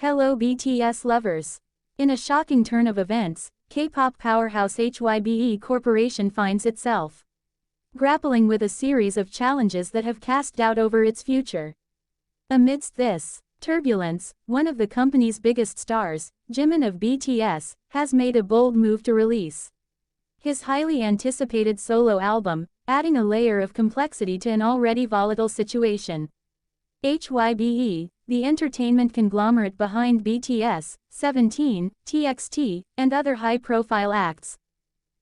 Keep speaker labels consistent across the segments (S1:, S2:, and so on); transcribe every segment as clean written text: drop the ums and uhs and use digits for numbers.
S1: Hello BTS lovers. In a shocking turn of events, K-pop powerhouse Hybe Corporation finds itself grappling with a series of challenges that have cast doubt over its future. Amidst this turbulence, one of the company's biggest stars, Jimin of BTS, has made a bold move to release his highly anticipated solo album, adding a layer of complexity to an already volatile situation. Hybe, the entertainment conglomerate behind BTS, 17, TXT, and other high-profile acts,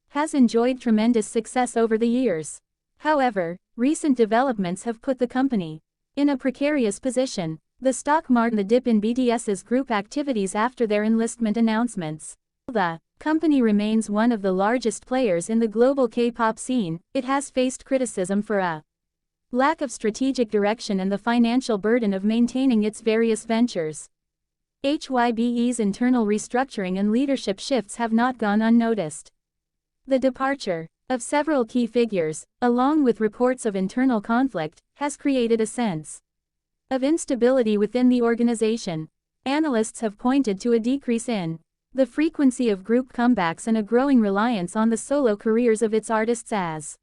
S1: has enjoyed tremendous success over the years. However, recent developments have put the company in a precarious position. The stock marked the dip in BTS's group activities after their enlistment announcements. The company remains one of the largest players in the global K-pop scene. It has faced criticism for a lack of strategic direction and the financial burden of maintaining its various ventures. Hybe's internal restructuring and leadership shifts have not gone unnoticed. The departure of several key figures, along with reports of internal conflict, has created a sense of instability within the organization. Analysts have pointed to a decrease in the frequency of group comebacks and a growing reliance on the solo careers of its artists as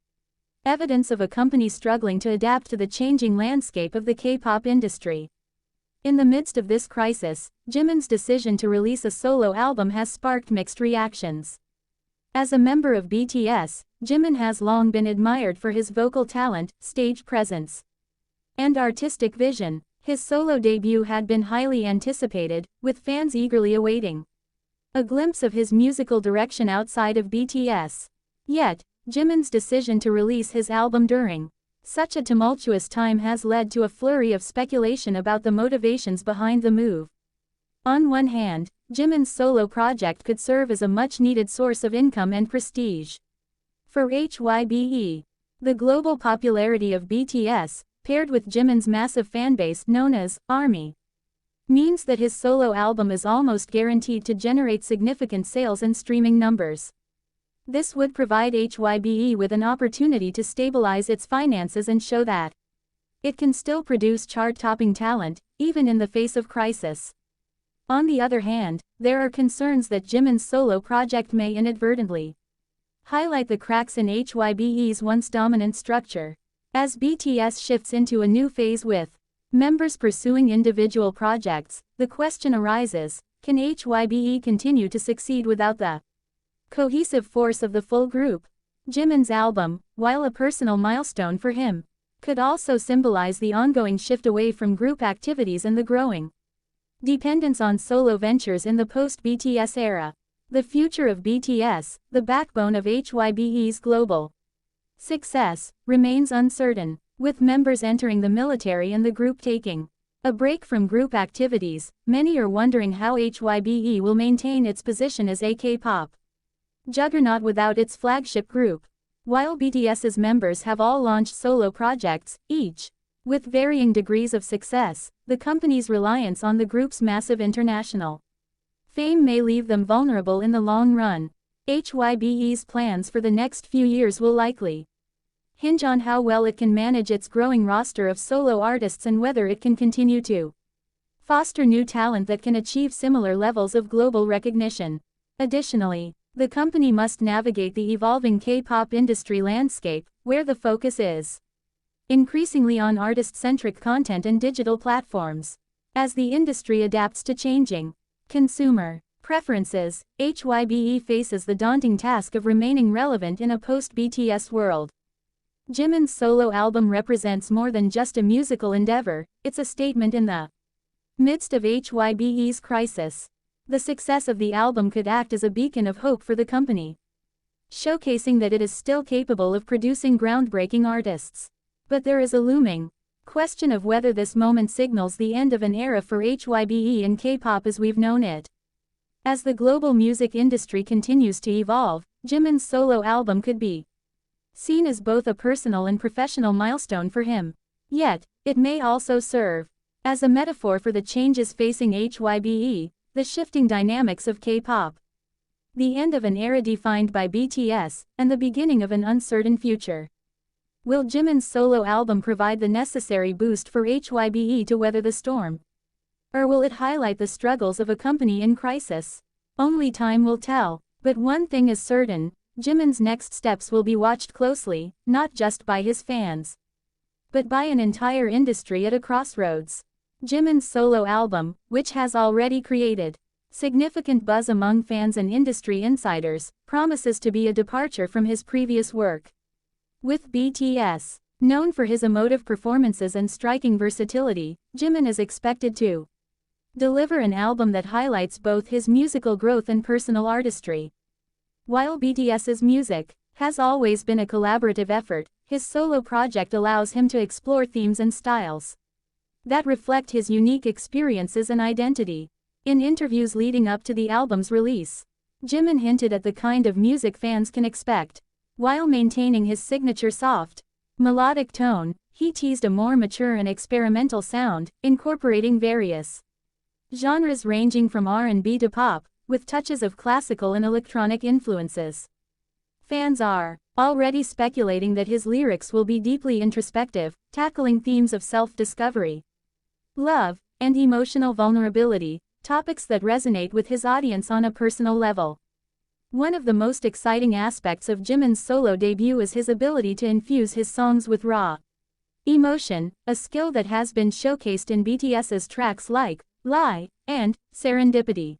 S1: evidence of a company struggling to adapt to the changing landscape of the K-pop industry. In the midst of this crisis, Jimin's decision to release a solo album has sparked mixed reactions. As a member of BTS, Jimin has long been admired for his vocal talent, stage presence, and artistic vision. His solo debut had been highly anticipated, with fans eagerly awaiting a glimpse of his musical direction outside of BTS. Yet, Jimin's decision to release his album during such a tumultuous time has led to a flurry of speculation about the motivations behind the move. On one hand, Jimin's solo project could serve as a much-needed source of income and prestige for Hybe. The global popularity of BTS, paired with Jimin's massive fanbase known as ARMY, means that his solo album is almost guaranteed to generate significant sales and streaming numbers. This would provide Hybe with an opportunity to stabilize its finances and show that it can still produce chart-topping talent, even in the face of crisis. On the other hand, there are concerns that Jimin's solo project may inadvertently highlight the cracks in Hybe's once dominant structure. As BTS shifts into a new phase with members pursuing individual projects, the question arises, can Hybe continue to succeed without the cohesive force of the full group? Jimin's album, while a personal milestone for him, could also symbolize the ongoing shift away from group activities and the growing dependence on solo ventures in the post-BTS era. The future of BTS, the backbone of Hybe's global success, remains uncertain, with members entering the military and the group taking a break from group activities. Many are wondering how Hybe will maintain its position as a K-pop juggernaut without its flagship group. While BTS's members have all launched solo projects, each with varying degrees of success, the company's reliance on the group's massive international fame may leave them vulnerable in the long run. Hybe's plans for the next few years will likely hinge on how well it can manage its growing roster of solo artists and whether it can continue to foster new talent that can achieve similar levels of global recognition. Additionally, the company must navigate the evolving K-pop industry landscape, where the focus is increasingly on artist-centric content and digital platforms. As the industry adapts to changing consumer preferences, Hybe faces the daunting task of remaining relevant in a post-BTS world. Jimin's solo album represents more than just a musical endeavor, it's a statement in the midst of Hybe's crisis. The success of the album could act as a beacon of hope for the company, showcasing that it is still capable of producing groundbreaking artists. But there is a looming question of whether this moment signals the end of an era for Hybe and K-pop as we've known it. As the global music industry continues to evolve, Jimin's solo album could be seen as both a personal and professional milestone for him. Yet, it may also serve as a metaphor for the changes facing Hybe, the shifting dynamics of K-pop, the end of an era defined by BTS, and the beginning of an uncertain future. Will Jimin's solo album provide the necessary boost for Hybe to weather the storm? Or will it highlight the struggles of a company in crisis? Only time will tell. But one thing is certain, Jimin's next steps will be watched closely, not just by his fans, but by an entire industry at a crossroads. Jimin's solo album, which has already created significant buzz among fans and industry insiders, promises to be a departure from his previous work with BTS. Known for his emotive performances and striking versatility, Jimin is expected to deliver an album that highlights both his musical growth and personal artistry. While BTS's music has always been a collaborative effort, his solo project allows him to explore themes and styles that reflect his unique experiences and identity. In interviews leading up to the album's release, Jimin hinted at the kind of music fans can expect. While maintaining his signature soft, melodic tone, he teased a more mature and experimental sound, incorporating various genres ranging from R&B to pop, with touches of classical and electronic influences. Fans are already speculating that his lyrics will be deeply introspective, tackling themes of self-discovery, love, and emotional vulnerability, topics that resonate with his audience on a personal level. One of the most exciting aspects of Jimin's solo debut is his ability to infuse his songs with raw emotion, a skill that has been showcased in BTS's tracks like Lie and Serendipity.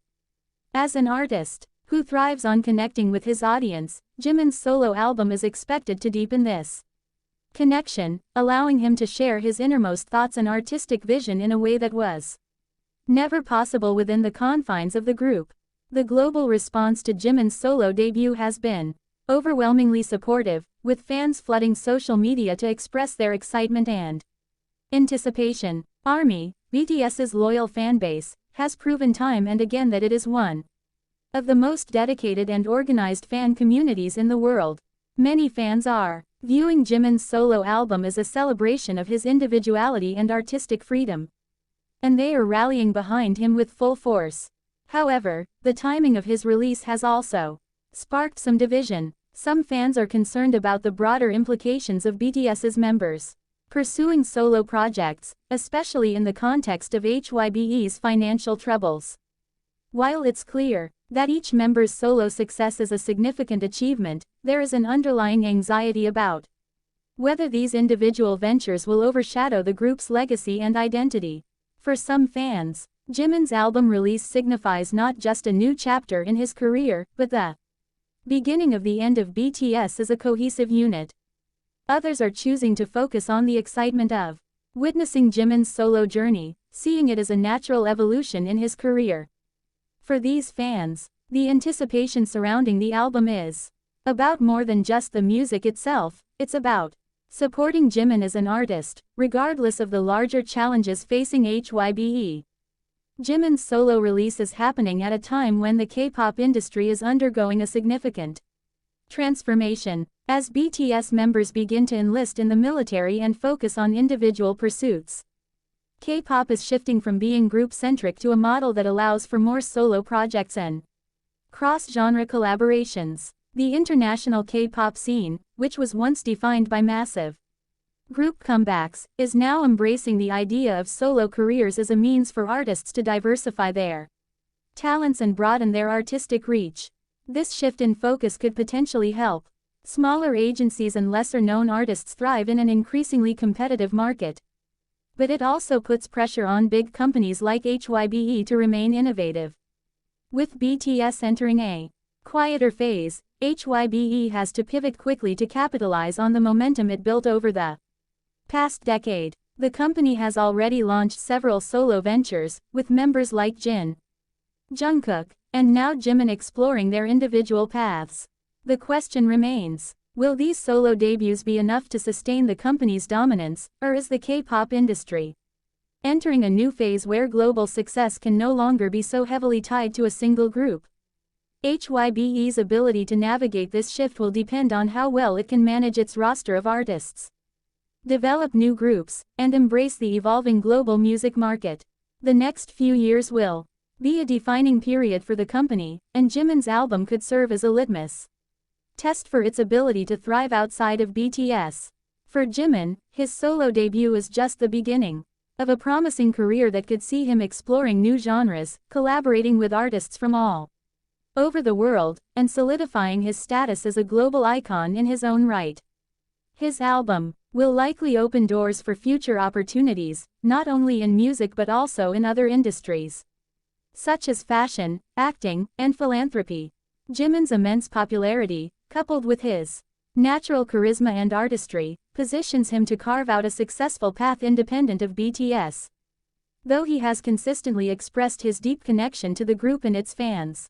S1: As an artist who thrives on connecting with his audience, Jimin's solo album is expected to deepen this connection, allowing him to share his innermost thoughts and artistic vision in a way that was never possible within the confines of the group. The global response to Jimin's solo debut has been overwhelmingly supportive, with fans flooding social media to express their excitement and anticipation. ARMY, BTS's loyal fanbase, has proven time and again that it is one of the most dedicated and organized fan communities in the world. Many fans are viewing Jimin's solo album as a celebration of his individuality and artistic freedom, and they are rallying behind him with full force. However, the timing of his release has also sparked some division. Some fans are concerned about the broader implications of BTS's members pursuing solo projects, especially in the context of Hybe's financial troubles. While it's clear that each member's solo success is a significant achievement, there is an underlying anxiety about whether these individual ventures will overshadow the group's legacy and identity. For some fans, Jimin's album release signifies not just a new chapter in his career, but the beginning of the end of BTS as a cohesive unit. Others are choosing to focus on the excitement of witnessing Jimin's solo journey, seeing it as a natural evolution in his career. For these fans, the anticipation surrounding the album is about more than just the music itself. It's about supporting Jimin as an artist, regardless of the larger challenges facing Hybe. Jimin's solo release is happening at a time when the K-pop industry is undergoing a significant transformation, as BTS members begin to enlist in the military and focus on individual pursuits. K-pop is shifting from being group-centric to a model that allows for more solo projects and cross-genre collaborations. The international K-pop scene, which was once defined by massive group comebacks, is now embracing the idea of solo careers as a means for artists to diversify their talents and broaden their artistic reach. This shift in focus could potentially help smaller agencies and lesser-known artists thrive in an increasingly competitive market. But it also puts pressure on big companies like Hybe to remain innovative. With BTS entering a quieter phase, Hybe has to pivot quickly to capitalize on the momentum it built over the past decade. The company has already launched several solo ventures, with members like Jin, Jungkook, and now Jimin exploring their individual paths. The question remains, will these solo debuts be enough to sustain the company's dominance, or is the K-pop industry entering a new phase where global success can no longer be so heavily tied to a single group? Hybe's ability to navigate this shift will depend on how well it can manage its roster of artists, develop new groups, and embrace the evolving global music market. The next few years will be a defining period for the company, and Jimin's album could serve as a litmus test for its ability to thrive outside of BTS. For Jimin, his solo debut is just the beginning of a promising career that could see him exploring new genres, collaborating with artists from all over the world, and solidifying his status as a global icon in his own right. His album will likely open doors for future opportunities, not only in music but also in other industries, such as fashion, acting, and philanthropy. Jimin's immense popularity, coupled with his natural charisma and artistry, positions him to carve out a successful path independent of BTS, though he has consistently expressed his deep connection to the group and its fans.